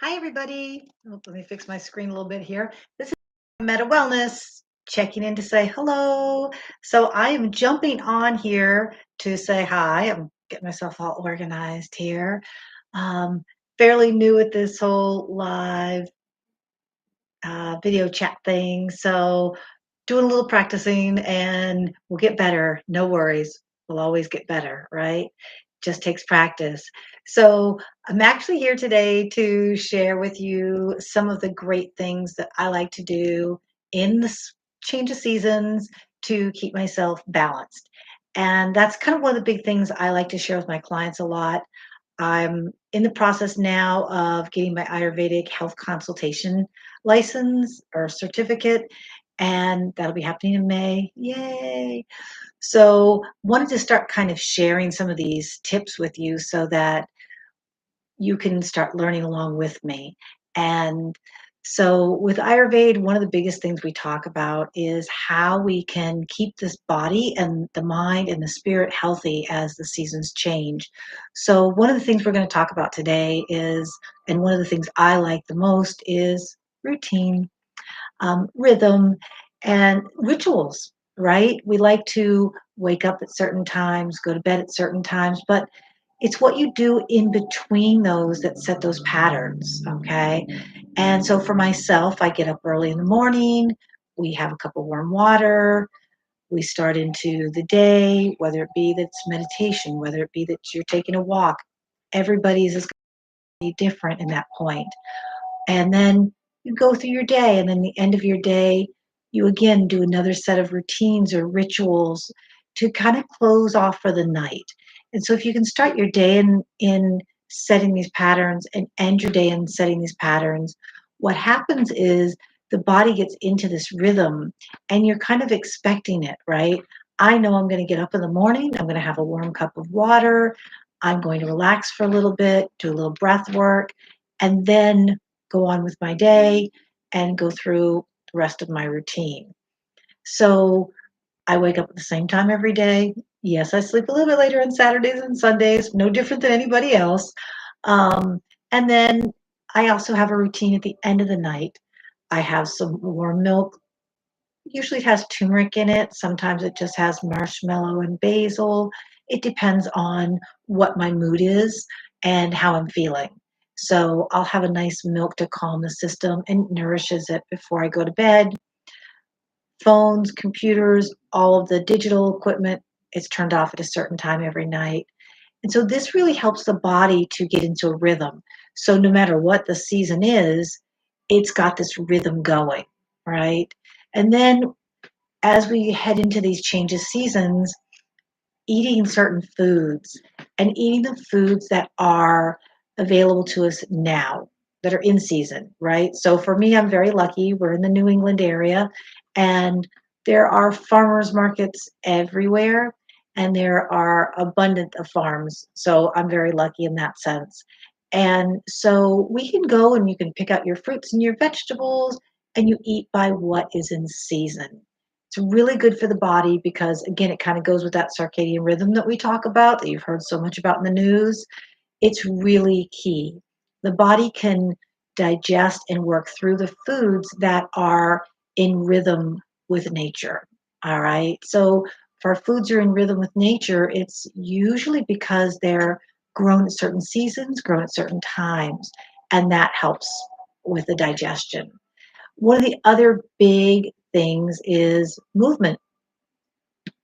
Hi, everybody. Oh, let me fix my screen a little bit here. This is Metta Wellness checking in to say hello. So I am jumping on here to say hi. I'm getting myself all organized here. Um, Fairly new at this whole live video chat thing. So doing a little practicing and we'll get better. No worries. We'll always get better, right? Just takes practice. So I'm actually here today to share with you some of the great things that I like to do in this change of seasons to keep myself balanced. And that's kind of one of the big things I like to share with my clients a lot. I'm in the process now of getting my Ayurvedic health consultation license or certificate, and that'll be happening in May. Yay! So, wanted to start kind of sharing some of these tips with you so that you can start learning along with me. And so, with Ayurveda, one of the biggest things we talk about is how we can keep this body and the mind and the spirit healthy as the seasons change. So, one of the things we're going to talk about today is, and one of the things I like the most is routine, rhythm, and rituals, right? We like to wake up at certain times, go to bed at certain times, but it's what you do in between those that set those patterns, okay? And so for myself, I get up early in the morning, we have a cup of warm water, we start into the day, whether it be that's meditation, whether it be that you're taking a walk. Everybody's is going to be different in that point. And then you go through your day, and then the end of your day, you again do another set of routines or rituals to kind of close off for the night. And so if you can start your day in setting these patterns and end your day in setting these patterns, what happens is the body gets into this rhythm and you're kind of expecting it, right? I know I'm going to get up in the morning, I'm going to have a warm cup of water, I'm going to relax for a little bit, do a little breath work, and then go on with my day and go through the rest of my routine. So I wake up at the same time every day. Yes, I sleep a little bit later on Saturdays and Sundays, no different than anybody else. Um, and then I also have a routine at the end of the night. I have some warm milk. Usually it has turmeric in it. Sometimes it just has marshmallow and basil. It depends on what my mood is and how I'm feeling. So I'll have a nice milk to calm the system and nourishes it before I go to bed. Phones, computers, all of the digital equipment is turned off at a certain time every night. And so this really helps the body to get into a rhythm. So no matter what the season is, it's got this rhythm going, right? And then as we head into these change of seasons, eating certain foods and eating the foods that are available to us now, that are in season, right? So for me, I'm very lucky. We're in the New England area and there are farmers markets everywhere and there are abundant of farms. So I'm very lucky in that sense. And so we can go and you can pick out your fruits and your vegetables and you eat by what is in season. It's really good for the body because, again, it kind of goes with that circadian rhythm that we talk about, that you've heard so much about in the news. It's really key. The body can digest and work through the foods that are in rhythm with nature. All right. So, if our foods are in rhythm with nature, it's usually because they're grown at certain seasons, grown at certain times, and that helps with the digestion. One of the other big things is movement.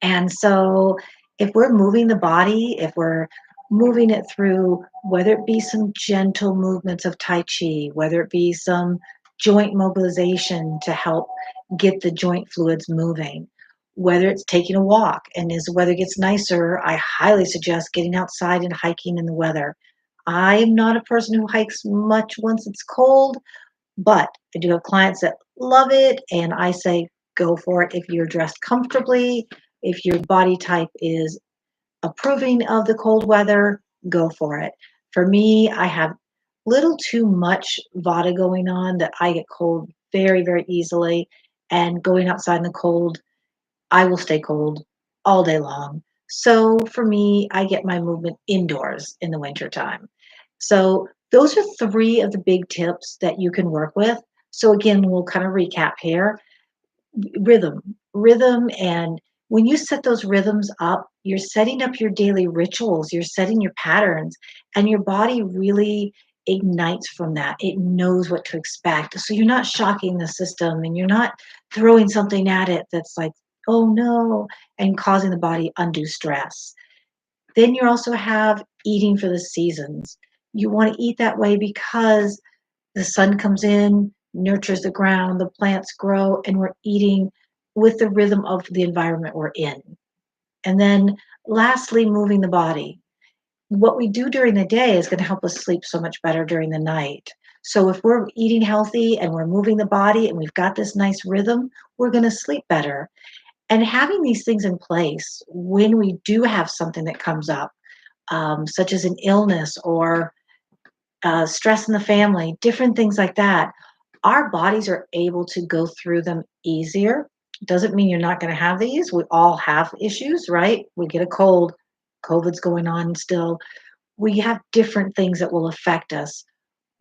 And so if we're moving the body, if we're moving it through, whether it be some gentle movements of Tai Chi, whether it be some joint mobilization to help get the joint fluids moving, whether it's taking a walk, and as the weather gets nicer, I highly suggest getting outside and hiking in the weather. I am not a person who hikes much once it's cold, but I do have clients that love it, and I say go for it if you're dressed comfortably, if your body type is approving of the cold weather, go for it. For me, I have little too much vata going on that I get cold very, very easily. And going outside in the cold, I will stay cold all day long. So for me, I get my movement indoors in the wintertime. So Those are three of the big tips that you can work with. So again, we'll kind of recap here. Rhythm, and when you set those rhythms up, you're setting up your daily rituals, you're setting your patterns, and your body really ignites from that. It knows what to expect. So you're not shocking the system and you're not throwing something at it that's like, oh no, and causing the body undue stress. Then you also have eating for the seasons. You want to eat that way because the sun comes in, nurtures the ground, the plants grow, and we're eating with the rhythm of the environment we're in. And then lastly, moving the body. What we do during the day is going to help us sleep so much better during the night. So if we're eating healthy and we're moving the body and we've got this nice rhythm, we're going to sleep better. And having these things in place when we do have something that comes up, such as an illness or stress in the family, different things like that, our bodies are able to go through them easier. Doesn't mean you're not going to have these. We all have issues, right? We get a cold, COVID's going on still. We have different things that will affect us,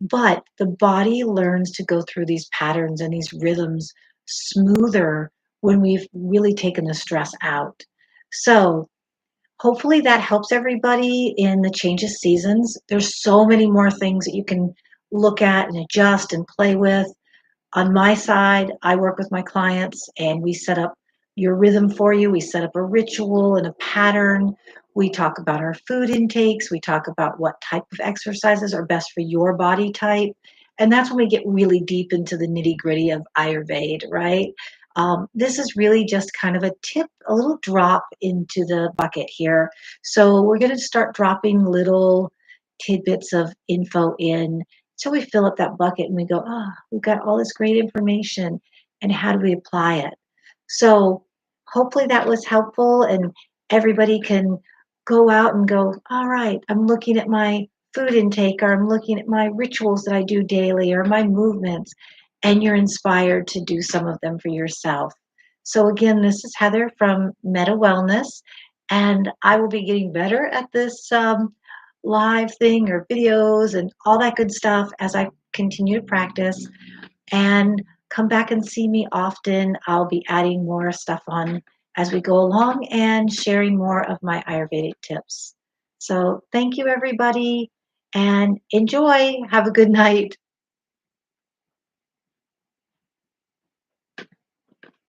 but the body learns to go through these patterns and these rhythms smoother when we've really taken the stress out. So, hopefully that helps everybody in the change of seasons. There's so many more things that you can look at and adjust and play with. On my side, I work with my clients and we set up your rhythm for you. We set up a ritual and a pattern. We talk about our food intakes. We talk about what type of exercises are best for your body type. And that's when we get really deep into the nitty gritty of Ayurveda, right? This is really just kind of a tip, a little drop into the bucket here. So we're going to start dropping little tidbits of info in so we fill up that bucket and we go, ah, we've got all this great information, and how do we apply it? So hopefully that was helpful and everybody can go out and go, all right, I'm looking at my food intake or I'm looking at my rituals that I do daily or my movements, and you're inspired to do some of them for yourself. So again, this is Heather from Metta Wellness, and I will be getting better at this live thing or videos and all that good stuff as I continue to practice. And come back and see me often. I'll be adding more stuff on as we go along and sharing more of my Ayurvedic tips. So thank you, everybody, and enjoy. Have a good night.